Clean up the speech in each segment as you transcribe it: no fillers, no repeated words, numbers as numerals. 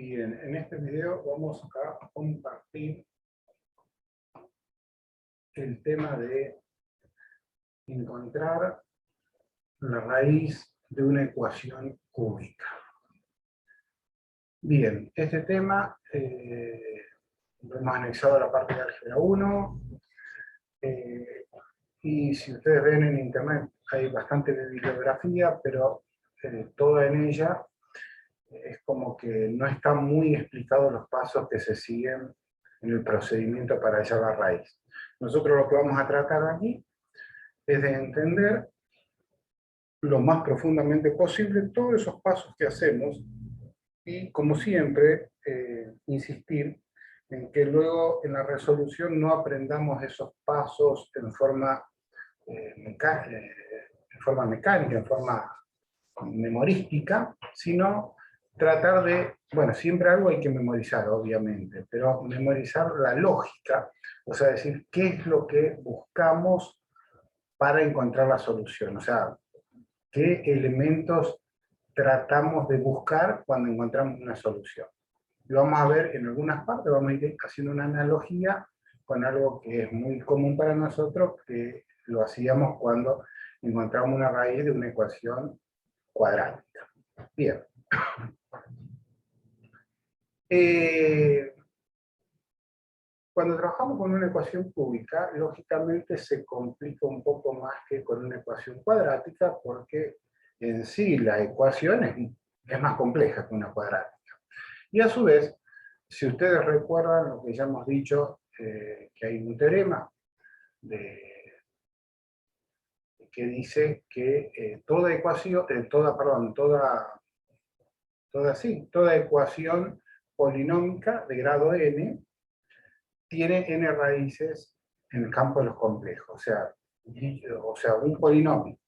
Bien, en este video vamos a compartir el tema de encontrar la raíz de una ecuación cúbica. Bien, este tema lo hemos anexado a la parte de álgebra 1, y si ustedes ven en internet hay bastante bibliografía, pero toda en ella es como que no están muy explicados los pasos que se siguen en el procedimiento para hallar la raíz. Nosotros lo que vamos a tratar aquí es de entender lo más profundamente posible todos esos pasos que hacemos y, como siempre, insistir en que luego en la resolución no aprendamos esos pasos en forma mecánica, en forma memorística, sino tratar de, bueno, siempre algo hay que memorizar, obviamente, pero memorizar la lógica, o sea, decir qué es lo que buscamos para encontrar la solución, o sea, qué elementos tratamos de buscar cuando encontramos una solución. Y vamos a ver en algunas partes, vamos a ir haciendo una analogía con algo que es muy común para nosotros, que lo hacíamos cuando encontramos una raíz de una ecuación cuadrática. Bien. Cuando trabajamos con una ecuación cúbica, lógicamente se complica un poco más que con una ecuación cuadrática, porque en sí la ecuación es más compleja que una cuadrática. Y a su vez, si ustedes recuerdan lo que ya hemos dicho, que hay un teorema que dice que toda ecuación polinómica de grado n tiene n raíces en el campo de los complejos. O sea, un polinomio,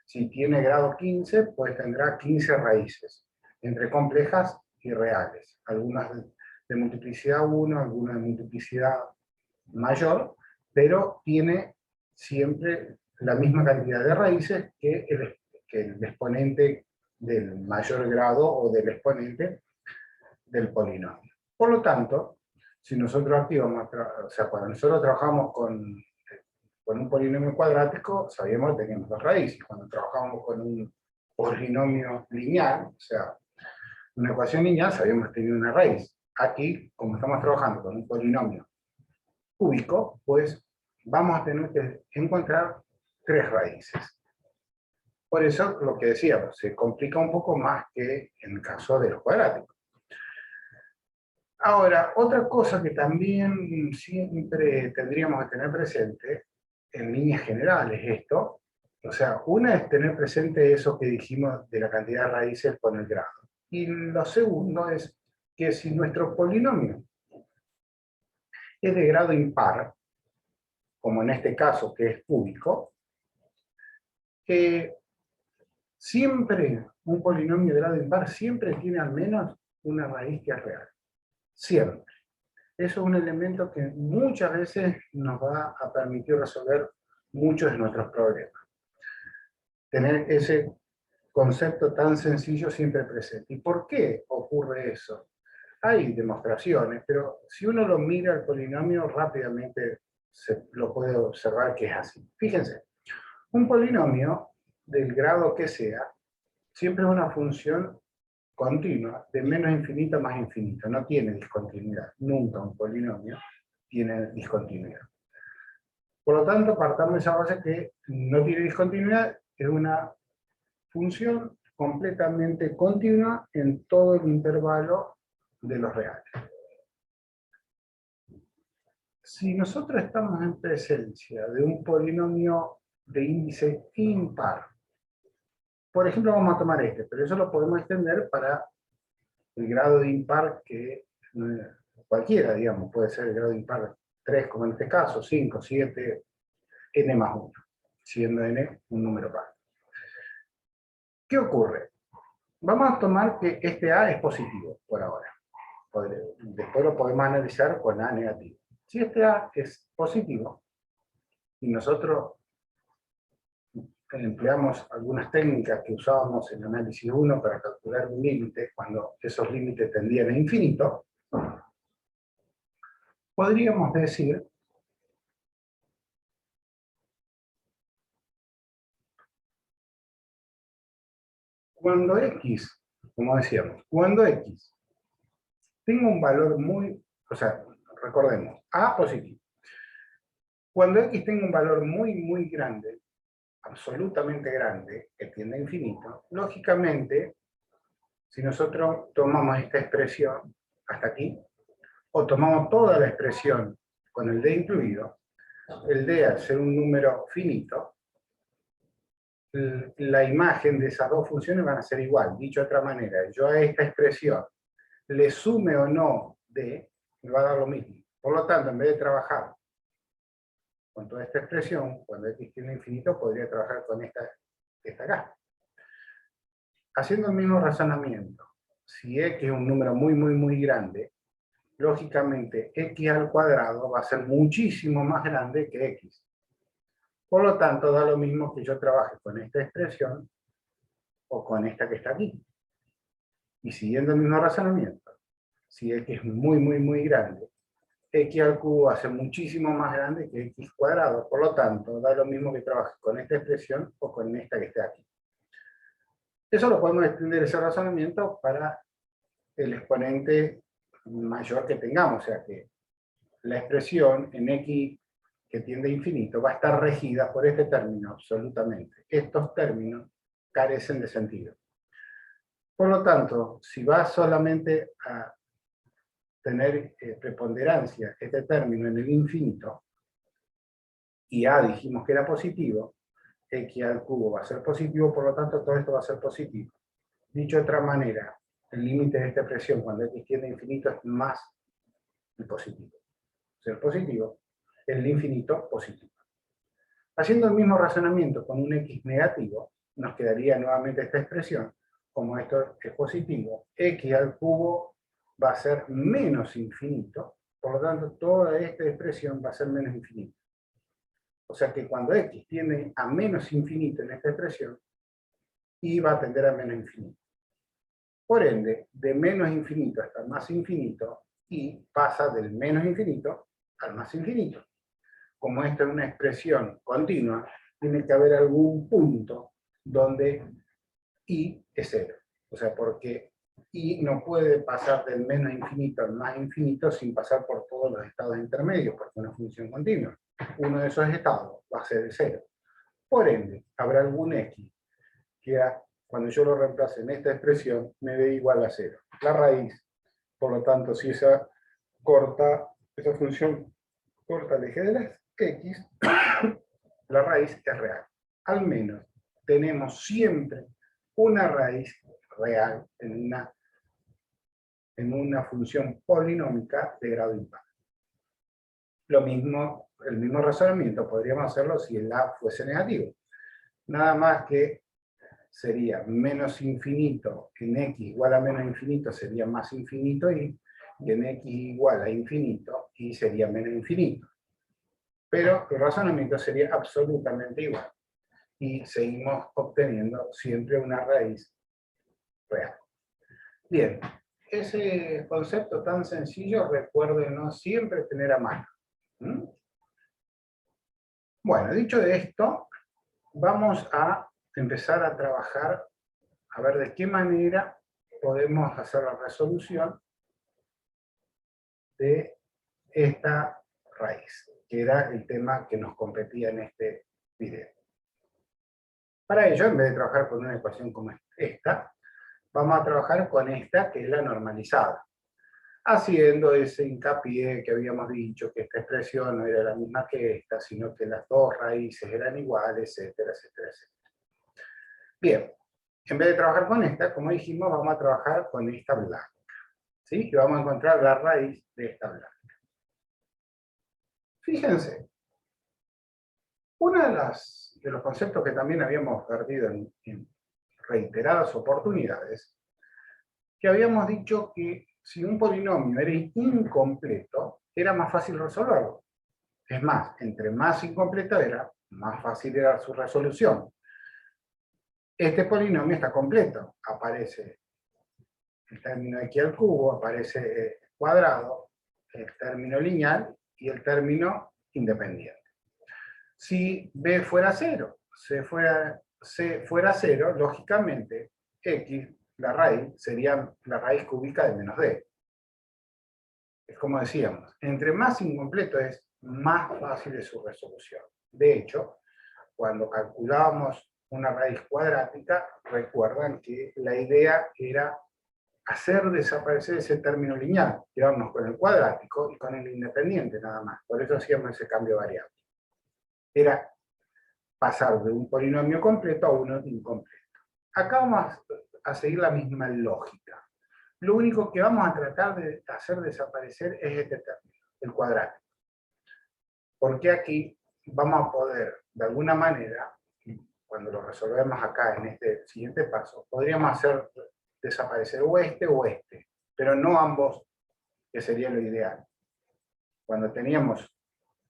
si tiene grado 15, pues tendrá 15 raíces, entre complejas y reales. Algunas de multiplicidad 1, algunas de multiplicidad mayor, pero tiene siempre la misma cantidad de raíces que el exponente del mayor grado o del exponente del polinomio. Por lo tanto, si nosotros activamos, o sea, cuando nosotros trabajamos con un polinomio cuadrático, sabíamos que teníamos dos raíces. Cuando trabajamos con un polinomio lineal, o sea, una ecuación lineal, sabíamos que tenía una raíz. Aquí, como estamos trabajando con un polinomio cúbico, pues vamos a tener que encontrar tres raíces. Por eso, lo que decíamos, se complica un poco más que en el caso de los cuadráticos. Ahora, otra cosa que también siempre tendríamos que tener presente, en líneas generales esto, o sea, una es tener presente eso que dijimos de la cantidad de raíces con el grado. Y lo segundo es que si nuestro polinomio es de grado impar, como en este caso que es cúbico, siempre un polinomio de grado impar siempre tiene al menos una raíz que es real. Siempre. Eso es un elemento que muchas veces nos va a permitir resolver muchos de nuestros problemas. Tener ese concepto tan sencillo siempre presente. ¿Y por qué ocurre eso? Hay demostraciones, pero si uno lo mira al polinomio, rápidamente se lo puede observar que es así. Fíjense, un polinomio del grado que sea, siempre es una función continua, de menos infinito a más infinito, no tiene discontinuidad. Nunca un polinomio tiene discontinuidad. Por lo tanto, partamos de esa base que no tiene discontinuidad, es una función completamente continua en todo el intervalo de los reales. Si nosotros estamos en presencia de un polinomio de índice impar, por ejemplo, vamos a tomar este, pero eso lo podemos extender para el grado de impar que cualquiera, digamos, puede ser el grado de impar 3, como en este caso, 5, 7, n más 1, siendo n un número par. ¿Qué ocurre? Vamos a tomar que este A es positivo, por ahora. Después lo podemos analizar con A negativo. Si este A es positivo, y nosotros empleamos algunas técnicas que usábamos en análisis 1 para calcular un límite, cuando esos límites tendían a infinito, podríamos decir cuando x, como decíamos, cuando x tenga un valor muy, o sea, recordemos, a positivo. Cuando x tenga un valor muy grande, absolutamente grande, que tiende a infinito, lógicamente, si nosotros tomamos esta expresión hasta aquí, o tomamos toda la expresión con el d incluido, el d al ser un número finito, la imagen de esas dos funciones van a ser igual. Dicho de otra manera, yo a esta expresión le sume o no d, me va a dar lo mismo. Por lo tanto, en vez de trabajar con toda esta expresión, cuando x tiene infinito, podría trabajar con esta acá. Haciendo el mismo razonamiento, si x es un número muy grande, lógicamente x al cuadrado va a ser muchísimo más grande que x. Por lo tanto, da lo mismo que yo trabaje con esta expresión o con esta que está aquí. Y siguiendo el mismo razonamiento, si x es muy grande, x al cubo va a ser muchísimo más grande que x cuadrado. Por lo tanto, da lo mismo que trabaje con esta expresión o con esta que está aquí. Eso lo podemos extender ese razonamiento para el exponente mayor que tengamos. O sea que la expresión en x que tiende a infinito va a estar regida por este término absolutamente. Estos términos carecen de sentido. Por lo tanto, si va solamente a tener preponderancia este término en el infinito, y a dijimos que era positivo, x al cubo va a ser positivo, por lo tanto todo esto va a ser positivo. Dicho de otra manera, el límite de esta expresión cuando x tiende a infinito es más el positivo. Ser positivo, el infinito positivo. Haciendo el mismo razonamiento con un x negativo, nos quedaría nuevamente esta expresión, como esto es positivo, x al cubo va a ser menos infinito, por lo tanto toda esta expresión va a ser menos infinito. O sea que cuando x tiende a menos infinito en esta expresión, y va a tender a menos infinito. Por ende, de menos infinito hasta más infinito, y pasa del menos infinito al más infinito. Como esto es una expresión continua, tiene que haber algún punto donde y es cero. O sea, porque y no puede pasar del menos infinito al más infinito sin pasar por todos los estados intermedios, porque es una función continua. Uno de esos estados va a ser de cero. Por ende, habrá algún x que cuando yo lo reemplace en esta expresión me dé igual a cero. La raíz, por lo tanto, si esa función corta el eje de las x, la raíz es real. Al menos tenemos siempre una raíz real en una función polinómica de grado impar. Lo mismo, el mismo razonamiento podríamos hacerlo si el a fuese negativo. Nada más que sería menos infinito en x igual a menos infinito sería más infinito y en x igual a infinito y sería menos infinito. Pero el razonamiento sería absolutamente igual. Y seguimos obteniendo siempre una raíz real. Bien, ese concepto tan sencillo, recuérdenos siempre tener a mano. Bueno, dicho de esto, vamos a empezar a trabajar, a ver de qué manera podemos hacer la resolución de esta raíz, que era el tema que nos competía en este video. Para ello, en vez de trabajar con una ecuación como esta, vamos a trabajar con esta, que es la normalizada, haciendo ese hincapié que habíamos dicho, que esta expresión no era la misma que esta, sino que las dos raíces eran iguales, etcétera. Bien, en vez de trabajar con esta, como dijimos, vamos a trabajar con esta blanca, ¿sí? Y vamos a encontrar la raíz de esta blanca. Fíjense, uno de los conceptos que también habíamos perdido en reiteradas oportunidades, que habíamos dicho que si un polinomio era incompleto, era más fácil resolverlo. Es más, entre más incompleto era, más fácil era su resolución. este polinomio está completo. Aparece el término x al cubo, aparece cuadrado, el término lineal y el término independiente. Si b fuera 0, c fuera 0, lógicamente x, la raíz, sería la raíz cúbica de menos d. Es como decíamos, entre más incompleto es, más fácil es su resolución. De hecho, cuando calculábamos una raíz cuadrática, recuerdan que la idea era hacer desaparecer ese término lineal, quedarnos con el cuadrático y con el independiente nada más. Por eso hacíamos ese cambio variable. Era pasar de un polinomio completo a uno incompleto. Acá vamos a seguir la misma lógica. Lo único que vamos a tratar de hacer desaparecer es este término, el cuadrático. Porque aquí vamos a poder, de alguna manera, cuando lo resolvemos acá en este siguiente paso, podríamos hacer desaparecer o este, pero no ambos, que sería lo ideal. Cuando teníamos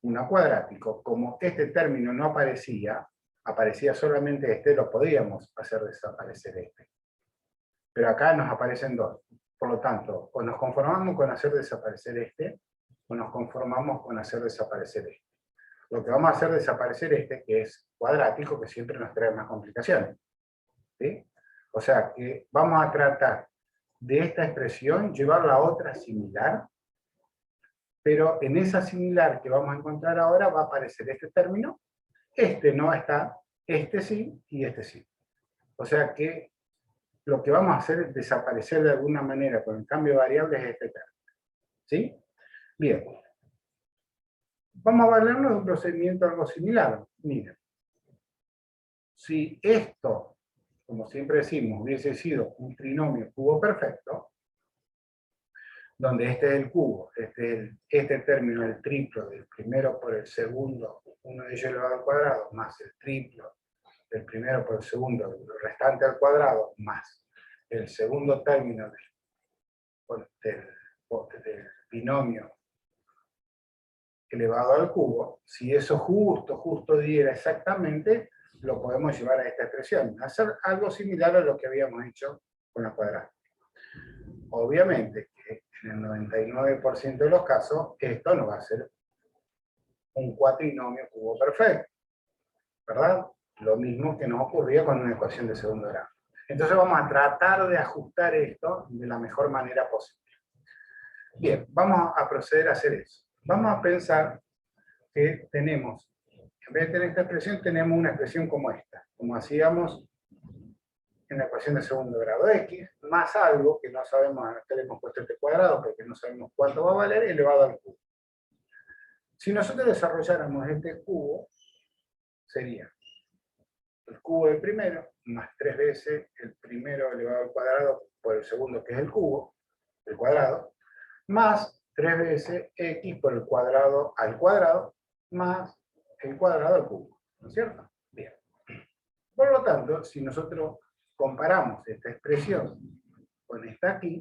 un cuadrático, como este término no aparecía, aparecía solamente este, lo podíamos hacer desaparecer este. Pero acá nos aparecen dos. Por lo tanto, o nos conformamos con hacer desaparecer este, o nos conformamos con hacer desaparecer este. Lo que vamos a hacer desaparecer este, que es cuadrático, que siempre nos trae más complicaciones. ¿Sí? O sea, que vamos a tratar de esta expresión, llevarla a otra similar, pero en esa similar que vamos a encontrar ahora va a aparecer este término, este no está, este sí y este sí. O sea que lo que vamos a hacer es desaparecer de alguna manera con el cambio de variables es este término. ¿Sí? Bien. Vamos a valernos de un procedimiento algo similar. Miren, si esto, como siempre decimos, hubiese sido un trinomio cubo perfecto, donde este es el cubo, este término es el triplo del primero por el segundo, uno de ellos elevado al cuadrado, más el triplo del primero por el segundo, el restante al cuadrado, más el segundo término del binomio elevado al cubo, si eso justo diera exactamente, lo podemos llevar a esta expresión, hacer algo similar a lo que habíamos hecho con la cuadrada. Obviamente que en el 99% de los casos, esto no va a ser un cuatrinomio cubo perfecto, ¿verdad? Lo mismo que nos ocurría con una ecuación de segundo grado. Entonces vamos a tratar de ajustar esto de la mejor manera posible. Bien, vamos a proceder a hacer eso. Vamos a pensar que tenemos, en vez de tener esta expresión, tenemos una expresión como esta, como hacíamos en la ecuación de segundo grado, x, más algo que no sabemos, acá le hemos puesto este cuadrado, porque no sabemos cuánto va a valer, elevado al cubo. Si nosotros desarrolláramos este cubo, sería el cubo del primero, más 3 veces el primero elevado al cuadrado por el segundo, que es el cubo, el cuadrado, más 3 veces x por el cuadrado al cuadrado, más el cuadrado al cubo, ¿no es cierto? Bien. Por lo tanto, si nosotros comparamos esta expresión con esta aquí,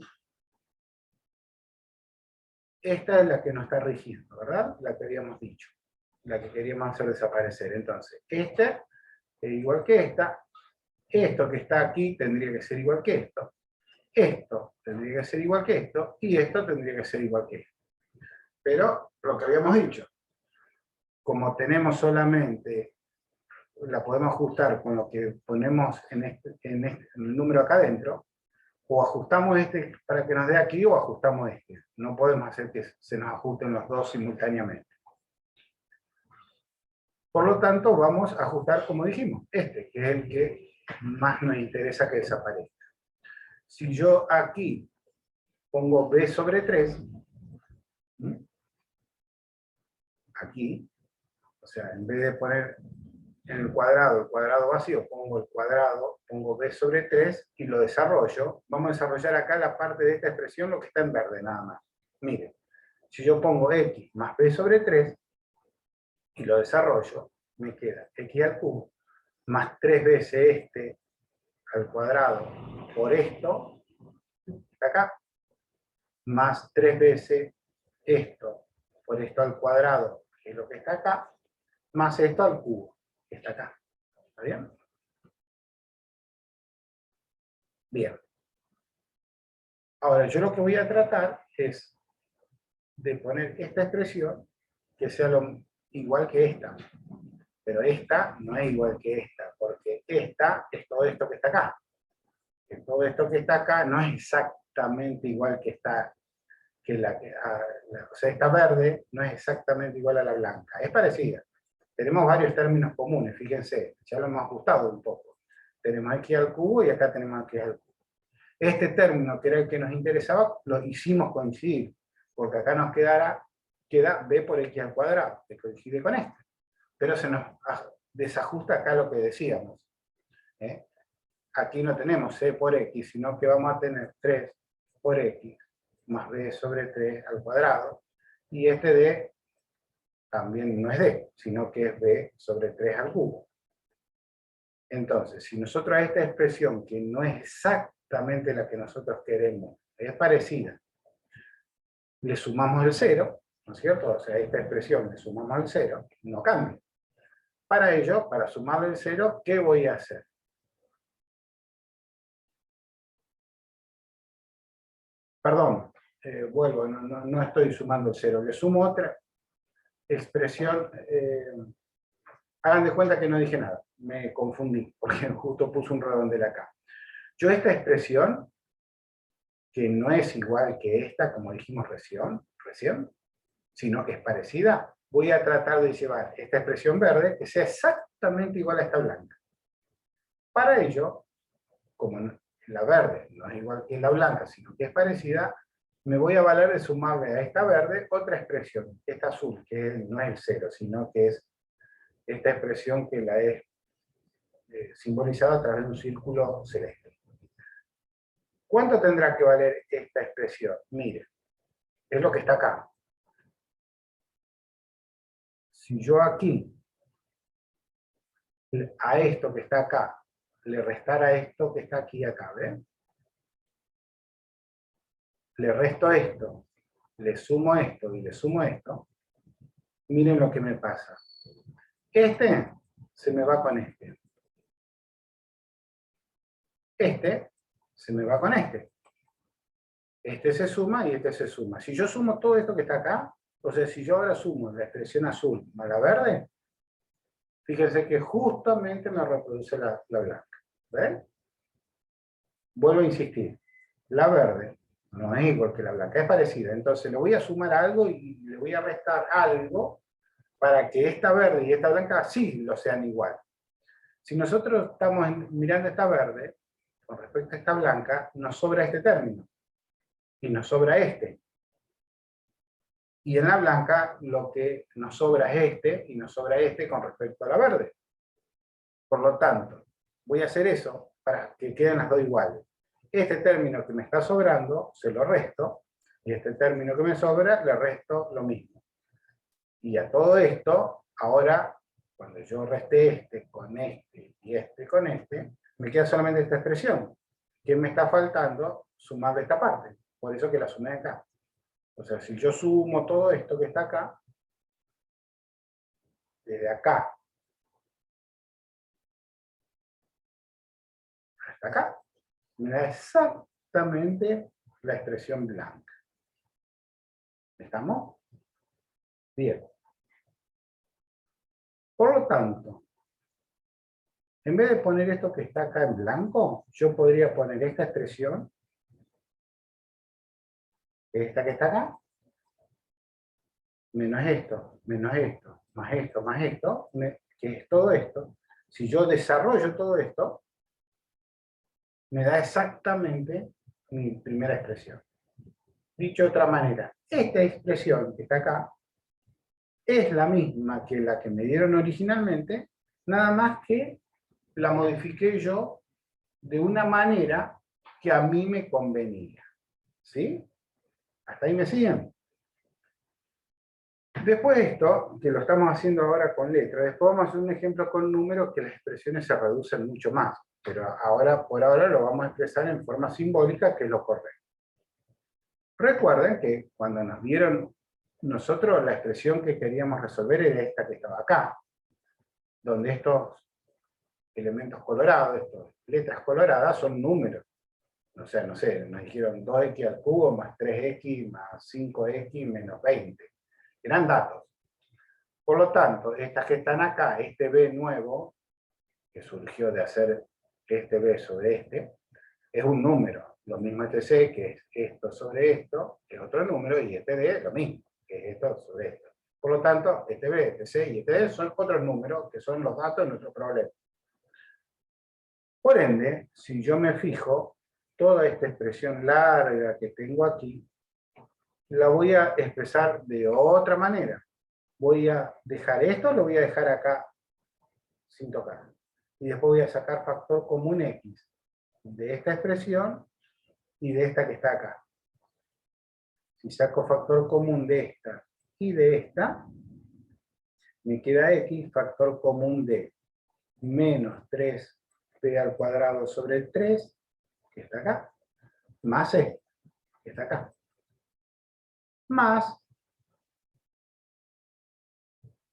esta es la que nos está rigiendo, ¿verdad? La que habíamos dicho, la que queríamos hacer desaparecer. Entonces, esta es igual que esta, esto que está aquí tendría que ser igual que esto tendría que ser igual que esto, y esto tendría que ser igual que esto. Pero, lo que habíamos dicho, como tenemos solamente, la podemos ajustar con lo que ponemos en el número acá adentro, o ajustamos este para que nos dé aquí, o ajustamos este. No podemos hacer que se nos ajusten los dos simultáneamente. Por lo tanto, vamos a ajustar, como dijimos, este, que es el que más nos interesa que desaparezca. Si yo aquí pongo b sobre 3, aquí, o sea, en vez de poner en el cuadrado vacío, pongo el cuadrado, pongo b sobre 3 y lo desarrollo. Vamos a desarrollar acá la parte de esta expresión, lo que está en verde nada más. Miren, si yo pongo x más b sobre 3 y lo desarrollo, me queda x al cubo más 3 veces este al cuadrado por esto, está acá, más 3 veces esto por esto al cuadrado, que es lo que está acá, más esto al cubo, que está acá. ¿Está bien? Bien. Ahora, yo lo que voy a tratar es de poner esta expresión que sea igual que esta. Pero esta no es igual que esta, porque esta es todo esto que está acá. Que todo esto que está acá no es exactamente igual que esta, o sea, esta verde no es exactamente igual a la blanca. Es parecida. Tenemos varios términos comunes, fíjense, ya lo hemos ajustado un poco. Tenemos aquí al cubo y acá tenemos aquí al cubo. Este término, que era el que nos interesaba, lo hicimos coincidir, porque acá nos queda b por x al cuadrado, que coincide con este. Pero se nos desajusta acá lo que decíamos. Aquí no tenemos c por x, sino que vamos a tener 3 por x más b sobre 3 al cuadrado, y este d también no es d, sino que es b sobre 3 al cubo. Entonces, si nosotros a esta expresión, que no es exactamente la que nosotros queremos, es parecida, le sumamos el 0, ¿no es cierto? O sea, a esta expresión le sumamos el 0, no cambia. Para ello, para sumarle el 0, ¿qué voy a hacer? Perdón, vuelvo, no estoy sumando el 0, le sumo otra expresión. Hagan de cuenta que no dije nada, me confundí, porque justo puse un redondel acá. Yo esta expresión, que no es igual que esta, como dijimos recién, sino que es parecida, voy a tratar de llevar esta expresión verde que sea exactamente igual a esta blanca. Para ello, como la verde no es igual que la blanca, sino que es parecida, me voy a valer de sumarle a esta verde otra expresión, esta azul, que no es el 0, sino que es esta expresión que la he simbolizado a través de un círculo celeste. ¿Cuánto tendrá que valer esta expresión? Mire, es lo que está acá. Si yo aquí, a esto que está acá, le restara esto que está aquí acá, ¿ven? Le resto esto, le sumo esto y le sumo esto, miren lo que me pasa. Este se me va con este. Este se me va con este. Este se suma y este se suma. Si yo sumo todo esto que está acá, o sea, si yo ahora sumo la expresión azul más la verde, fíjense que justamente me reproduce la blanca. ¿Ven? Vuelvo a insistir. La verde no es igual que la blanca, es parecida. Entonces le voy a sumar algo y le voy a restar algo para que esta verde y esta blanca sí lo sean igual. Si nosotros estamos mirando esta verde, con respecto a esta blanca, nos sobra este término. Y nos sobra este. Y en la blanca lo que nos sobra es este, y nos sobra este con respecto a la verde. Por lo tanto, voy a hacer eso para que queden las dos iguales. Este término que me está sobrando, se lo resto, y este término que me sobra, le resto lo mismo. Y a todo esto, ahora, cuando yo reste este con este y este con este, me queda solamente esta expresión. ¿Qué me está faltando? Sumar de esta parte. Por eso que la sumé acá. O sea, si yo sumo todo esto que está acá, desde acá hasta acá, me da exactamente la expresión blanca. ¿Estamos? Bien. Por lo tanto, en vez de poner esto que está acá en blanco, yo podría poner esta expresión, esta que está acá, menos esto, más esto, que es todo esto. Si yo desarrollo todo esto, me da exactamente mi primera expresión. Dicho de otra manera, esta expresión que está acá es la misma que la que me dieron originalmente, nada más que la modifiqué yo de una manera que a mí me convenía. ¿Sí? ¿Hasta ahí me siguen? Después de esto, que lo estamos haciendo ahora con letras, después vamos a hacer un ejemplo con números que las expresiones se reducen mucho más. Pero ahora, por ahora lo vamos a expresar en forma simbólica, que es lo correcto. Recuerden que cuando nos dieron nosotros la expresión que queríamos resolver era esta que estaba acá, donde estos elementos colorados, estas letras coloradas son números. O sea, no sé, nos dijeron 2x al cubo más 3x más 5x menos 20. Eran datos. Por lo tanto, estas que están acá, este b nuevo, que surgió de hacer este b sobre este, es un número. Lo mismo este c, que es esto sobre esto, es otro número, y este d es lo mismo, que es esto sobre esto. Por lo tanto, este b, este c y este d son otros números, que son los datos de nuestro problema. Por ende, si yo me fijo, toda esta expresión larga que tengo aquí, la voy a expresar de otra manera. Voy a dejar esto, lo voy a dejar acá sin tocar. Y después voy a sacar factor común x de esta expresión y de esta que está acá. Si saco factor común de esta y de esta, me queda x factor común de menos 3p al cuadrado sobre el 3, que está acá, más esto, que está acá, más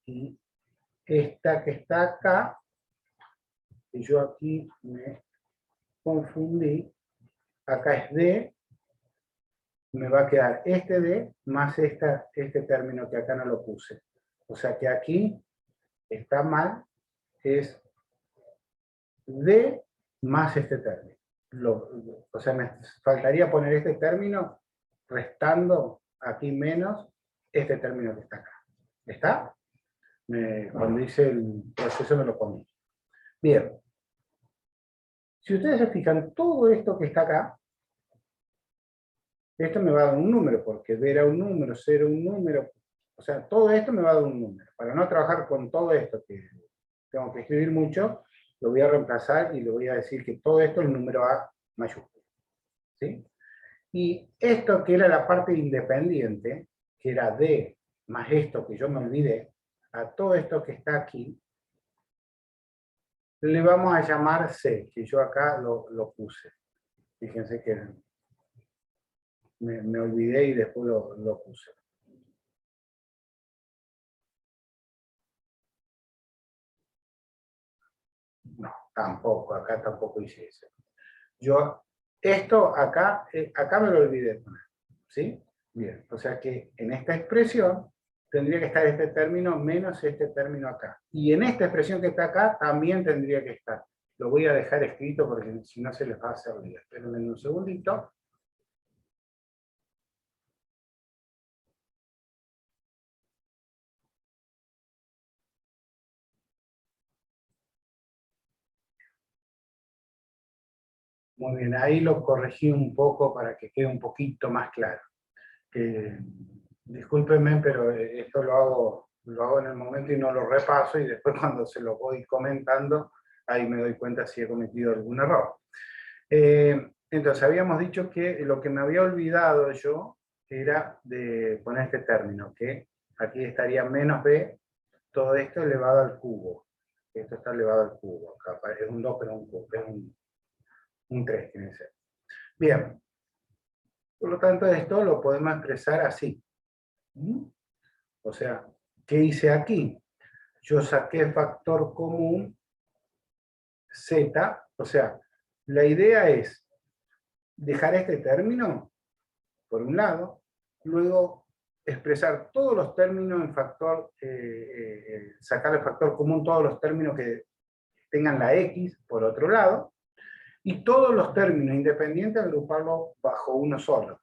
y esta que está acá, que yo aquí me confundí, acá es d, me va a quedar este d más este término que acá no lo puse. O sea que aquí está mal, es d más este término. O sea, me faltaría poner este término restando aquí menos este término que está acá. ¿Está? Cuando hice el proceso me lo poní. Bien. Si ustedes se fijan, todo esto que está acá, esto me va a dar un número, porque d era un número, c era un número, o sea, todo esto me va a dar un número. Para no trabajar con todo esto, que tengo que escribir mucho, lo voy a reemplazar y le voy a decir que todo esto es el número a mayúscula. ¿Sí? Y esto que era la parte independiente, que era d más esto que yo me olvidé, a todo esto que está aquí, le vamos a llamar c, que yo acá lo puse. Fíjense que me olvidé y después lo puse. No, tampoco, acá tampoco hice eso. Yo, esto acá me lo olvidé poner, ¿sí? Bien, o sea que en esta expresión tendría que estar este término menos este término acá. Y en esta expresión que está acá también tendría que estar. Lo voy a dejar escrito porque si no se les va a hacer lío. Espérenme un segundito. Muy bien, ahí lo corregí un poco para que quede un poquito más claro. Discúlpenme, pero esto lo hago en el momento y no lo repaso, y después cuando se lo voy comentando, ahí me doy cuenta si he cometido algún error. Entonces, habíamos dicho que lo que me había olvidado yo era de poner este término, que aquí estaría menos b, todo esto elevado al cubo. Esto está elevado al cubo. Acá es un 2, pero un cubo, es un 3 tiene que ser. Bien. Por lo tanto, esto lo podemos expresar así. O sea, ¿qué hice aquí? Yo saqué factor común z, o sea, la idea es dejar este término, por un lado, luego expresar todos los términos en factor, sacar el factor común todos los términos que tengan la x, por otro lado, y todos los términos independientes agruparlos bajo uno solo.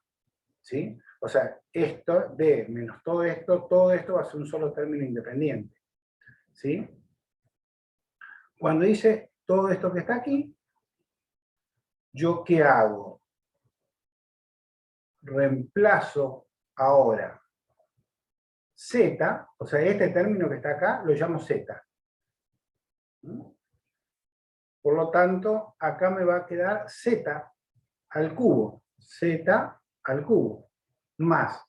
¿Sí? O sea, esto d menos todo esto va a ser un solo término independiente. ¿Sí? Cuando hice todo esto que está aquí, ¿yo qué hago? Reemplazo ahora z, o sea, este término que está acá, lo llamo z. Por lo tanto, acá me va a quedar z al cubo. Z al cubo. Más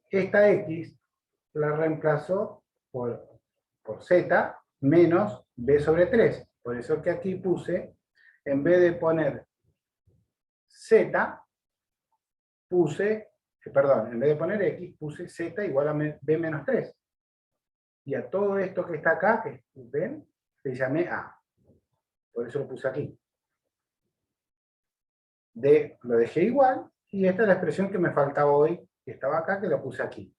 esta x la reemplazo por z menos b sobre 3. Por eso que aquí puse, en vez de poner z, puse, perdón, en vez de poner x, puse z igual a b menos 3. Y a todo esto que está acá, que ven, le llamé a. Por eso lo puse aquí. D lo dejé igual, y esta es la expresión que me faltaba hoy, que estaba acá, que la puse aquí.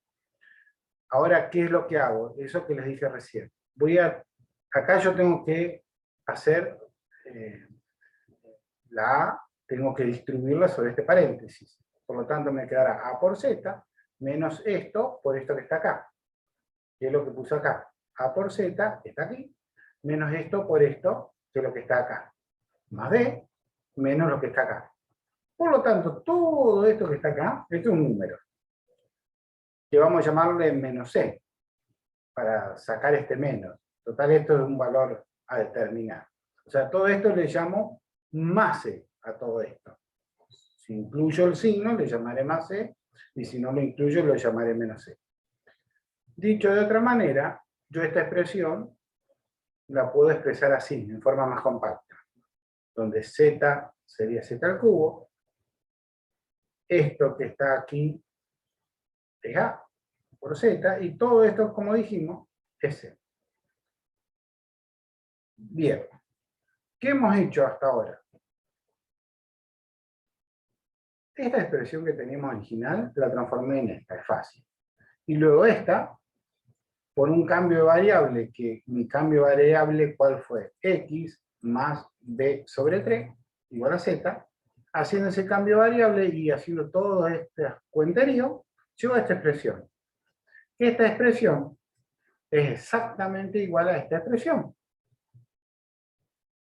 Ahora, ¿qué es lo que hago? Eso que les dije recién. Acá yo tengo que hacer la A, tengo que distribuirla sobre este paréntesis. Por lo tanto, me quedará A por Z, menos esto por esto que está acá. ¿Qué es lo que puse acá? A por Z, está aquí, menos esto por esto, que es lo que está acá. Más B, menos lo que está acá. Por lo tanto, todo esto que está acá, esto es un número, que vamos a llamarle menos C, para sacar este menos. Total, esto es un valor a determinar. O sea, todo esto le llamo más C a todo esto. Si incluyo el signo, le llamaré más C, y si no lo incluyo, lo llamaré menos C. Dicho de otra manera, yo esta expresión la puedo expresar así, en forma más compacta, donde Z sería Z al cubo, esto que está aquí es A por Z, y todo esto, como dijimos, es C. Bien, ¿qué hemos hecho hasta ahora? Esta expresión que teníamos original la transformé en esta, es fácil. Y luego esta, por un cambio de variable, que mi cambio de variable, ¿cuál fue? X más B sobre 3, igual a Z. Haciendo ese cambio de variable y haciendo todo este cuenterío, llego a esta expresión. Esta expresión es exactamente igual a esta expresión.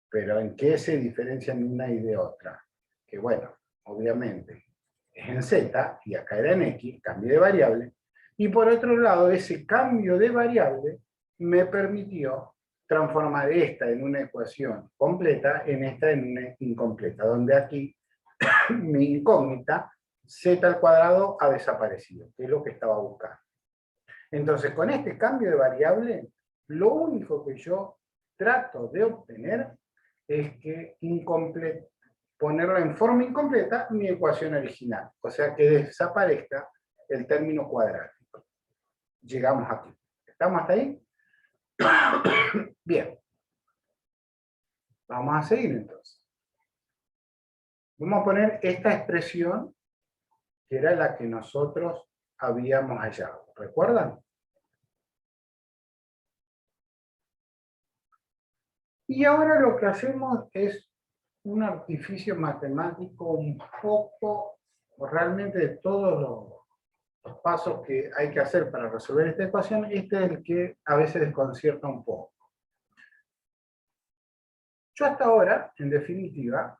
Pero ¿en qué se diferencian una y de otra? Que bueno, obviamente es en Z y acá era en X, cambio de variable. Y por otro lado, ese cambio de variable me permitió transformar esta en una ecuación completa en esta en una incompleta, donde aquí mi incógnita z al cuadrado ha desaparecido, que es lo que estaba buscando. Entonces, con este cambio de variable, lo único que yo trato de obtener es que ponerla en forma incompleta mi ecuación original. O sea, que desaparezca el término cuadrático. Llegamos aquí. ¿Estamos hasta ahí? Bien. Vamos a seguir entonces. Vamos a poner esta expresión que era la que nosotros habíamos hallado. ¿Recuerdan? Y ahora lo que hacemos es un artificio matemático un poco, realmente de todos los pasos que hay que hacer para resolver esta ecuación, este es el que a veces desconcierta un poco. Yo hasta ahora, en definitiva,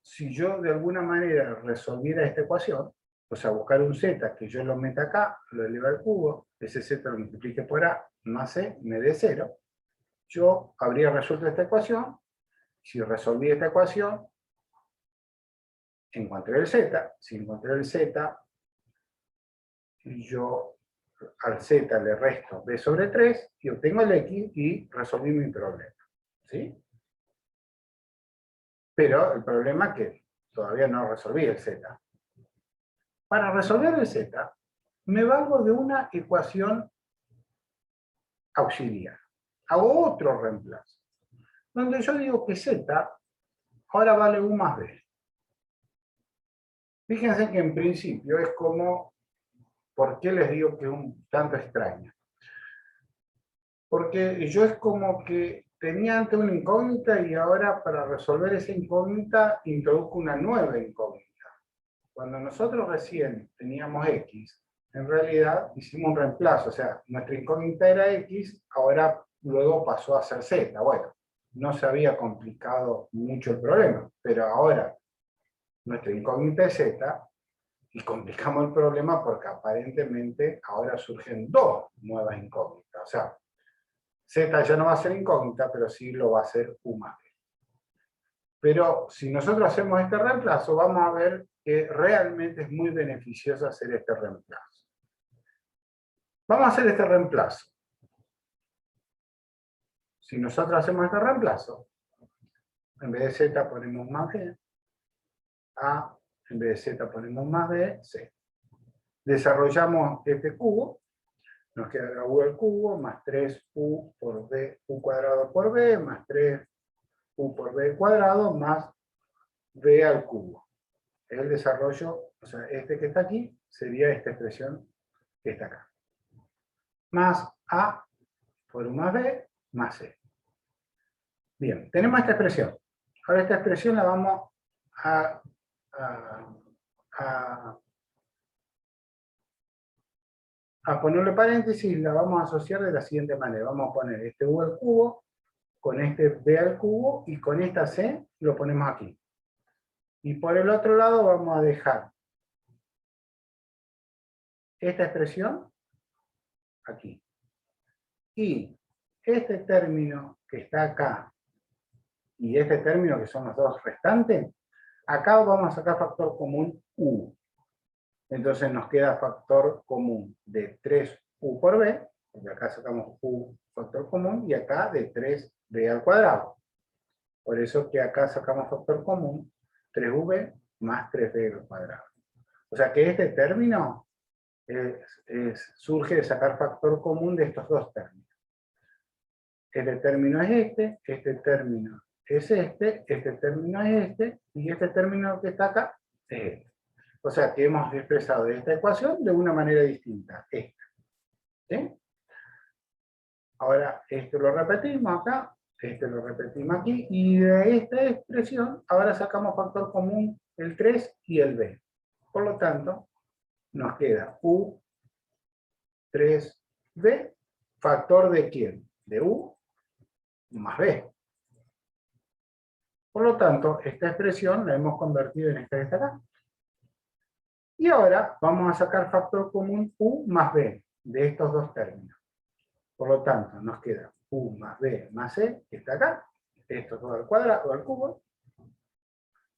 si yo de alguna manera resolviera esta ecuación, o sea, buscar un z que yo lo meta acá, lo eleve al cubo, ese z lo multiplique por a, más c, me dé 0, yo habría resuelto esta ecuación. Si resolví esta ecuación, encontré el z, si encontré el z, yo al z le resto b sobre 3 y obtengo el x y resolví mi problema. ¿Sí? Pero el problema es que todavía no resolví el z. Para resolver el z, me valgo de una ecuación auxiliar. Hago otro reemplazo, donde yo digo que z ahora vale u más b. Fíjense que en principio es como, ¿por qué les digo que es un tanto extraño? Porque yo es como que tenía antes una incógnita y ahora para resolver esa incógnita introduzco una nueva incógnita. Cuando nosotros recién teníamos x, en realidad hicimos un reemplazo, o sea, nuestra incógnita era x, ahora luego pasó a ser z. Bueno, no se había complicado mucho el problema, pero ahora nuestra incógnita es z, y complicamos el problema porque aparentemente ahora surgen dos nuevas incógnitas. O sea, z ya no va a ser incógnita, pero sí lo va a ser u más b. Pero si nosotros hacemos este reemplazo, vamos a ver que realmente es muy beneficioso hacer este reemplazo. Vamos a hacer este reemplazo. Si nosotros hacemos este reemplazo, en vez de z ponemos más b, a, en vez de z ponemos más b, c. Desarrollamos este cubo, nos queda la u al cubo, más 3u por b, u cuadrado por b, más 3u por b cuadrado, más b al cubo. el desarrollo, o sea, este que está aquí, sería esta expresión que está acá. Más A por U más B más C. Bien, tenemos esta expresión. Ahora esta expresión la vamos a ponerle paréntesis, la vamos a asociar de la siguiente manera. Vamos a poner este U al cubo, con este B al cubo, y con esta C lo ponemos aquí. Y por el otro lado vamos a dejar esta expresión aquí. Y este término que está acá, y este término que son los dos restantes, acá vamos a sacar factor común U. Entonces nos queda factor común de 3U por B, porque acá sacamos U factor común, y acá de 3B al cuadrado. Por eso que acá sacamos factor común 3V más 3B al cuadrado. O sea que este término surge de sacar factor común de estos dos términos. Este término es este término es este término es este, y este término que está acá es este. O sea que hemos expresado esta ecuación de una manera distinta, esta. ¿Sí? Ahora, esto lo repetimos acá, este lo repetimos aquí, y de esta expresión ahora sacamos factor común el 3 y el B. Por lo tanto, nos queda U 3B, factor de ¿quién? De U más B. Por lo tanto, esta expresión la hemos convertido en esta que está acá. Y ahora vamos a sacar factor común U más B de estos dos términos. Por lo tanto, nos queda U más B más C, que está acá. Esto todo al cuadrado o al cubo.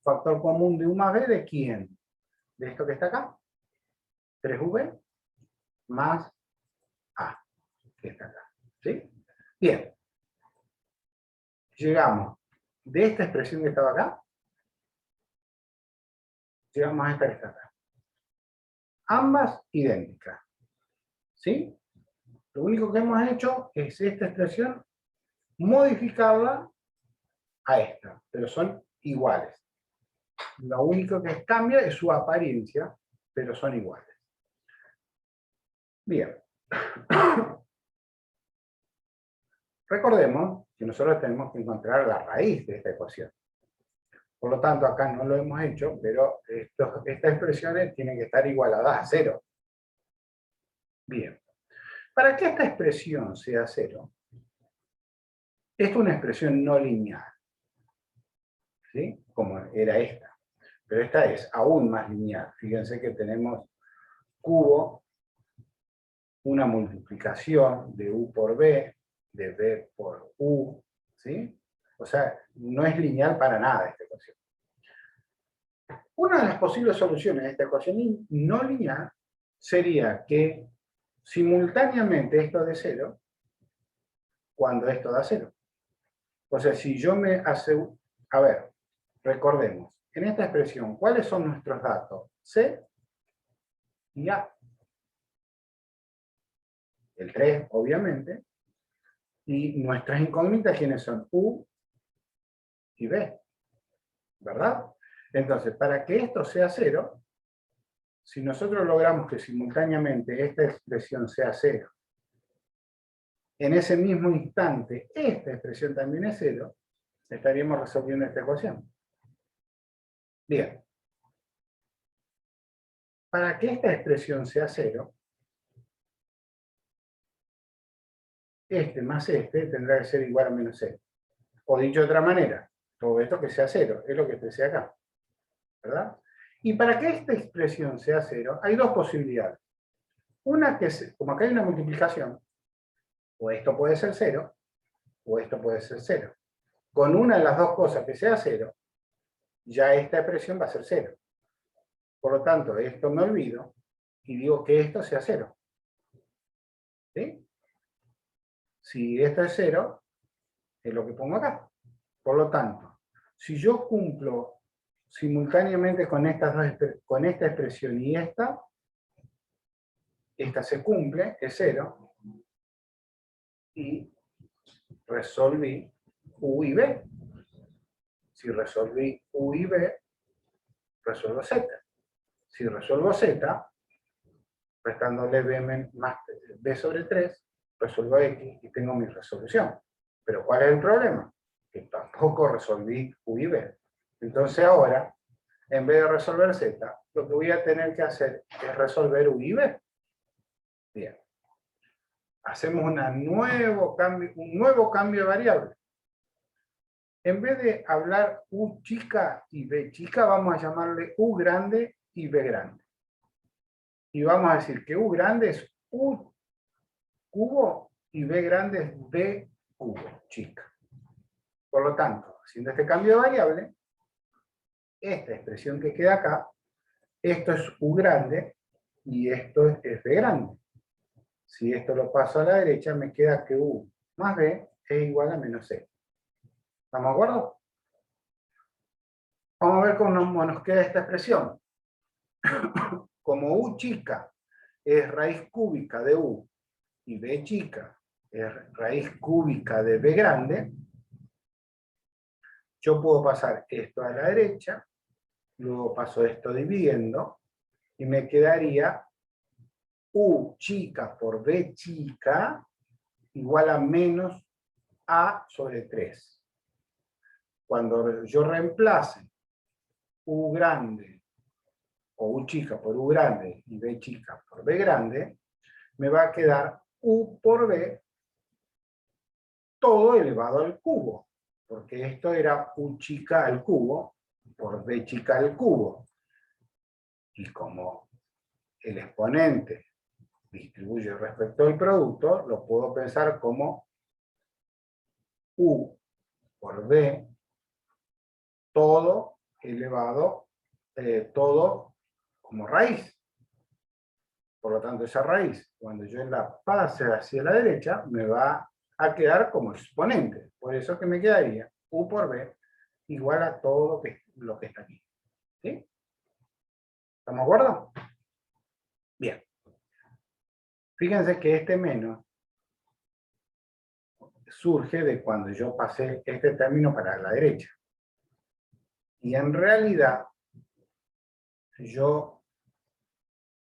Factor común de U más B, ¿de quién? De esto que está acá. 3V más A, que está acá. ¿Sí? Bien. Llegamos de esta expresión que estaba acá, llegamos a esta que está acá. Ambas idénticas. ¿Sí? Lo único que hemos hecho es esta expresión modificarla a esta, pero son iguales. Lo único que cambia es su apariencia, pero son iguales. Bien. Recordemos que nosotros tenemos que encontrar la raíz de esta ecuación. Por lo tanto, acá no lo hemos hecho, pero estas expresiones tienen que estar igualadas a 0. Bien. Para que esta expresión sea 0, esta es una expresión no lineal, ¿sí? Como era esta. Pero esta es aún más lineal. Fíjense que tenemos cubo, una multiplicación de U por B, de B por U, ¿sí? O sea, no es lineal para nada esta ecuación. Una de las posibles soluciones de esta ecuación no lineal sería que simultáneamente esto dé 0 cuando esto da 0. O sea, si yo me aseguro... A ver, recordemos, en esta expresión, ¿cuáles son nuestros datos? C y A. El 3, obviamente. Y nuestras incógnitas, ¿quiénes son? U y B. ¿Verdad? Entonces, para que esto sea 0, si nosotros logramos que simultáneamente esta expresión sea 0, en ese mismo instante esta expresión también es 0, estaríamos resolviendo esta ecuación. Bien. Para que esta expresión sea 0, este más este tendrá que ser igual a menos 0. O dicho de otra manera, todo esto que sea 0, es lo que expresé acá. ¿Verdad? Y para que esta expresión sea 0, hay dos posibilidades. Una que, como acá hay una multiplicación, o esto puede ser 0, o esto puede ser 0. Con una de las dos cosas que sea 0, ya esta expresión va a ser 0. Por lo tanto, esto me olvido y digo que esto sea 0. ¿Sí? Si esto es 0, es lo que pongo acá. Por lo tanto, si yo cumplo simultáneamente con esta expresión y esta se cumple, es 0, y resolví U y B. Si resolví U y B, resuelvo z. Si resuelvo z, restándole b, más b sobre 3, resuelvo x y tengo mi resolución. Pero ¿cuál es el problema? Que tampoco resolví u y b. Entonces ahora, en vez de resolver z, lo que voy a tener que hacer es resolver u y b. Bien. Hacemos un nuevo cambio de variable. En vez de hablar u chica y b chica, vamos a llamarle u grande y b grande. Y vamos a decir que u grande es u cubo y b grande es b cubo, chica. Por lo tanto, haciendo este cambio de variable, esta expresión que queda acá, esto es u grande y esto es b grande. Si esto lo paso a la derecha, me queda que u más b es igual a menos c. ¿Estamos de acuerdo? Vamos a ver cómo nos queda esta expresión. Como u chica es raíz cúbica de u y b chica es raíz cúbica de b grande, yo puedo pasar esto a la derecha, luego paso esto dividiendo, y me quedaría u chica por b chica igual a menos a sobre 3. Cuando yo reemplace u grande, o u chica por u grande y b chica por b grande, me va a quedar u por b todo elevado al cubo, porque esto era u chica al cubo por b chica al cubo. Y como el exponente distribuye respecto al producto, lo puedo pensar como u por b todo elevado, todo como raíz. Por lo tanto, esa raíz, cuando yo la pase hacia la derecha, me va a quedar como exponente. Por eso que me quedaría u por b igual a todo lo que está aquí. ¿Sí? ¿Estamos de acuerdo? Bien. Fíjense que este menos surge de cuando yo pasé este término para la derecha. Y en realidad,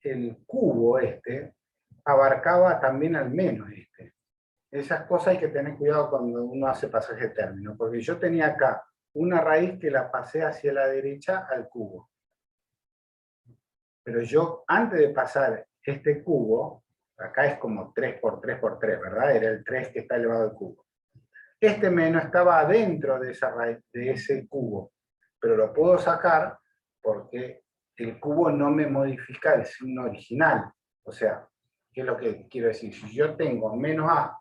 el cubo este abarcaba también al menos este. Esas cosas hay que tener cuidado cuando uno hace pasaje de término, porque yo tenía acá una raíz que la pasé hacia la derecha al cubo. Pero yo, antes de pasar este cubo, acá es como 3 por 3 por 3, ¿verdad? Era el 3 que está elevado al cubo. Este menos estaba adentro de esa raíz, de ese cubo, pero lo puedo sacar porque el cubo no me modifica el signo original. O sea, ¿qué es lo que quiero decir? Si yo tengo menos a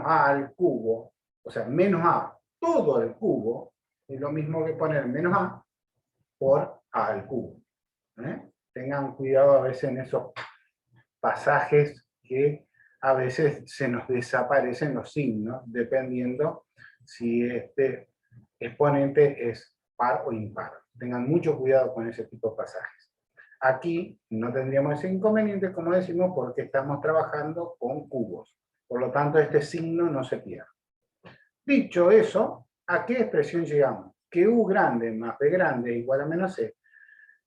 al cubo, o sea, menos a todo el cubo, es lo mismo que poner menos a por a al cubo. Tengan cuidado a veces en esos pasajes que a veces se nos desaparecen los signos, dependiendo si este exponente es par o impar. Tengan mucho cuidado con ese tipo de pasajes. Aquí no tendríamos ese inconveniente, como decimos, porque estamos trabajando con cubos. Por lo tanto, este signo no se pierde. Dicho eso, ¿a qué expresión llegamos? Que u grande más b grande es igual a menos c.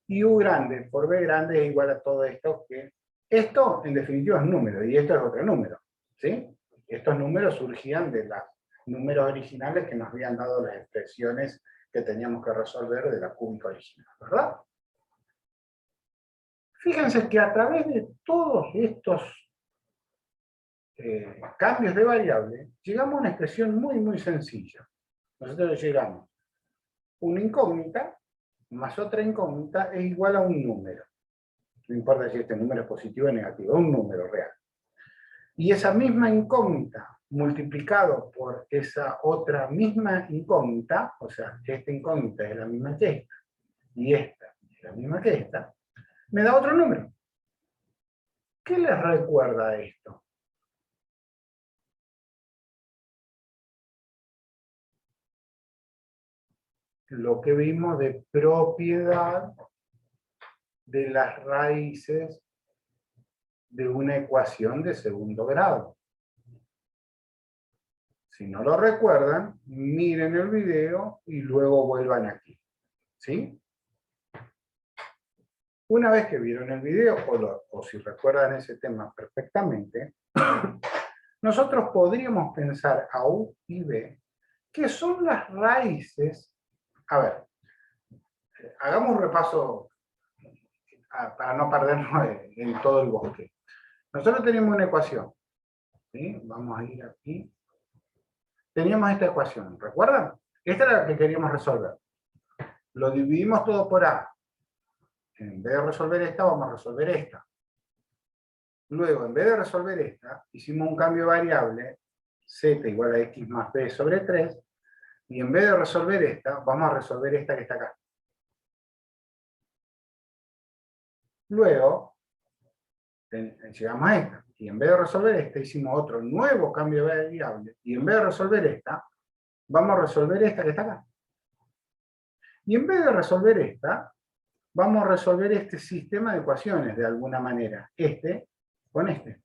Y u grande por b grande es igual a todo esto que... Esto, en definitiva, es número, y esto es otro número, ¿sí? Estos números surgían de los números originales que nos habían dado las expresiones que teníamos que resolver de la cúbica original, ¿verdad? Fíjense que a través de todos estos cambios de variable, llegamos a una expresión muy, muy sencilla. Nosotros llegamos a una incógnita más otra incógnita es igual a un número. No importa si este número es positivo o negativo, es un número real. Y esa misma incógnita multiplicado por esa otra misma incógnita, o sea, esta incógnita es la misma que esta, y esta es la misma que esta, me da otro número. ¿Qué les recuerda a esto? Lo que vimos de propiedad de las raíces de una ecuación de segundo grado. Si no lo recuerdan, miren el video y luego vuelvan aquí. ¿Sí? Una vez que vieron el video, o si recuerdan ese tema perfectamente, nosotros podríamos pensar a U y B, que son las raíces. A ver, hagamos un repaso para no perdernos en todo el bosque. Nosotros tenemos una ecuación, ¿sí? Vamos a ir aquí. Teníamos esta ecuación, ¿recuerdan? Esta era la que queríamos resolver. Lo dividimos todo por A. En vez de resolver esta, vamos a resolver esta. Luego, en vez de resolver esta, hicimos un cambio de variable, z igual a x más b sobre 3, y en vez de resolver esta, vamos a resolver esta que está acá. Luego, llegamos a esta, y en vez de resolver esta, hicimos otro nuevo cambio de variable, y en vez de resolver esta, vamos a resolver esta que está acá. Y en vez de resolver esta, vamos a resolver este sistema de ecuaciones de alguna manera, este con este.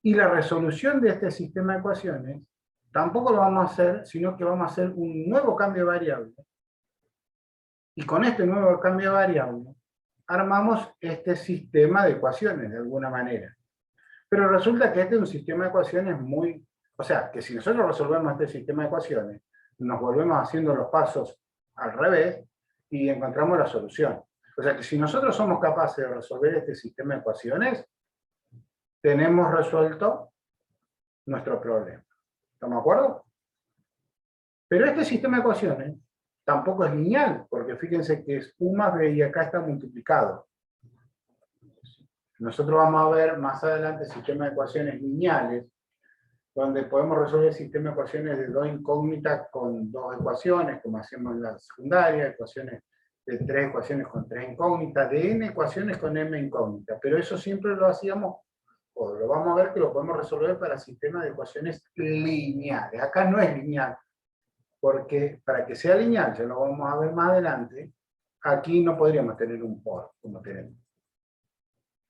Y la resolución de este sistema de ecuaciones tampoco lo vamos a hacer, sino que vamos a hacer un nuevo cambio de variable. Y con este nuevo cambio de variable, armamos este sistema de ecuaciones de alguna manera. Pero resulta que este es un sistema de ecuaciones muy... O sea, que si nosotros resolvemos este sistema de ecuaciones, nos volvemos haciendo los pasos al revés y encontramos la solución. O sea que si nosotros somos capaces de resolver este sistema de ecuaciones, tenemos resuelto nuestro problema. ¿Estamos de acuerdo? Pero este sistema de ecuaciones tampoco es lineal, porque fíjense que es U más B y acá está multiplicado. Nosotros vamos a ver más adelante sistemas de ecuaciones lineales, donde podemos resolver sistemas de ecuaciones de dos incógnitas con dos ecuaciones, como hacemos en la secundaria, ecuaciones de tres ecuaciones con tres incógnitas, de n ecuaciones con m incógnitas. Pero eso siempre lo hacíamos, o lo vamos a ver que lo podemos resolver para sistemas de ecuaciones lineales. Acá no es lineal, porque para que sea lineal, ya lo vamos a ver más adelante, aquí no podríamos tener un por, como tenemos.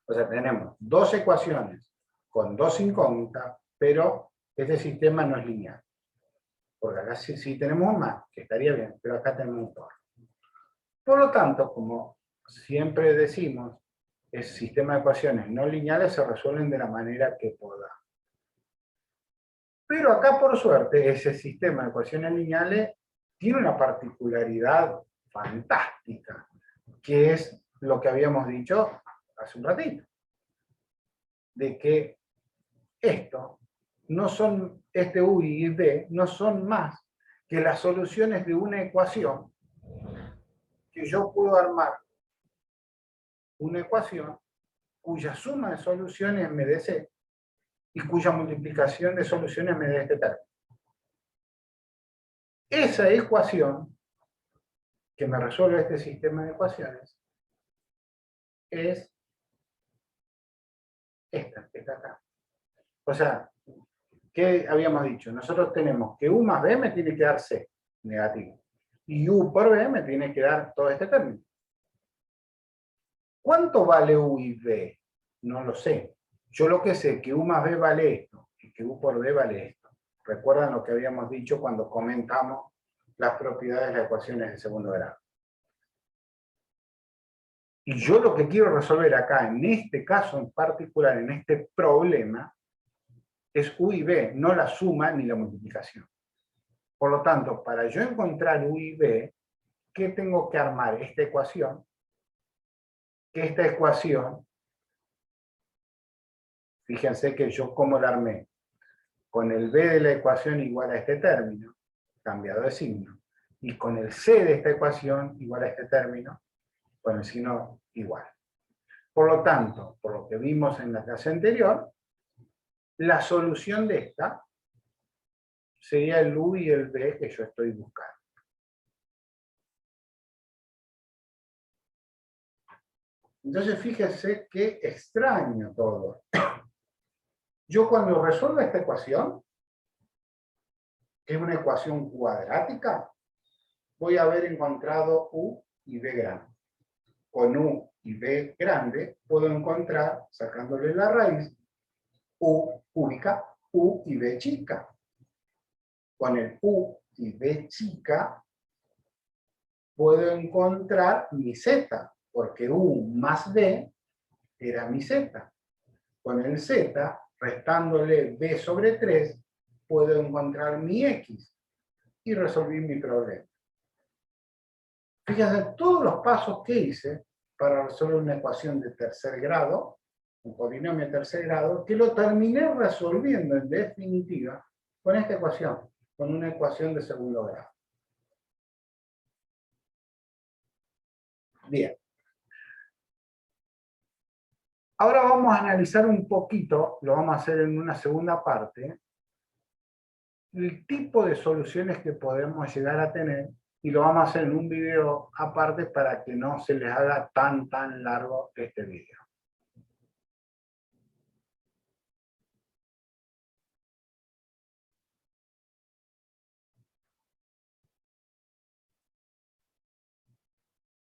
O sea, tenemos dos ecuaciones con dos incógnitas, pero este sistema no es lineal. Porque acá sí tenemos un más, que estaría bien, pero acá tenemos un por. Por lo tanto, como siempre decimos, el sistema de ecuaciones no lineales se resuelven de la manera que podamos. Pero acá, por suerte, ese sistema de ecuaciones lineales tiene una particularidad fantástica, que es lo que habíamos dicho hace un ratito, de que este U y B no son más que las soluciones de una ecuación que yo puedo armar una ecuación cuya suma de soluciones me dé C y cuya multiplicación de soluciones me dé este término. Esa ecuación que me resuelve este sistema de ecuaciones es esta que está acá. O sea, ¿qué habíamos dicho? Nosotros tenemos que U más B me tiene que dar C, negativo. Y U por B me tiene que dar todo este término. ¿Cuánto vale U y B? No lo sé. Yo lo que sé es que U más B vale esto, y que U por B vale esto. ¿Recuerdan lo que habíamos dicho cuando comentamos las propiedades de las ecuaciones de segundo grado? Y yo lo que quiero resolver acá, en este caso en particular, en este problema, es U y B, no la suma ni la multiplicación. Por lo tanto, para yo encontrar U y B, ¿qué tengo que armar? Esta ecuación. Que esta ecuación, fíjense que yo cómo la armé. Con el B de la ecuación igual a este término, cambiado de signo. Y con el C de esta ecuación igual a este término, con el signo igual. Por lo tanto, por lo que vimos en la clase anterior, la solución de esta sería el U y el B que yo estoy buscando. Entonces fíjense qué extraño todo. Yo cuando resuelvo esta ecuación, que es una ecuación cuadrática, voy a haber encontrado U y B grande. Con U y B grande puedo encontrar, sacándole la raíz, U cúbica, U y B chica. Con el U y B chica puedo encontrar mi Z, porque U más B era mi Z. Con el Z, restándole B sobre 3, puedo encontrar mi X y resolví mi problema. Fíjense todos los pasos que hice para resolver una ecuación de tercer grado, un polinomio de tercer grado, que lo terminé resolviendo en definitiva con esta ecuación, con una ecuación de segundo grado. Bien. Ahora vamos a analizar un poquito, lo vamos a hacer en una segunda parte, el tipo de soluciones que podemos llegar a tener, y lo vamos a hacer en un video aparte para que no se les haga tan largo este video.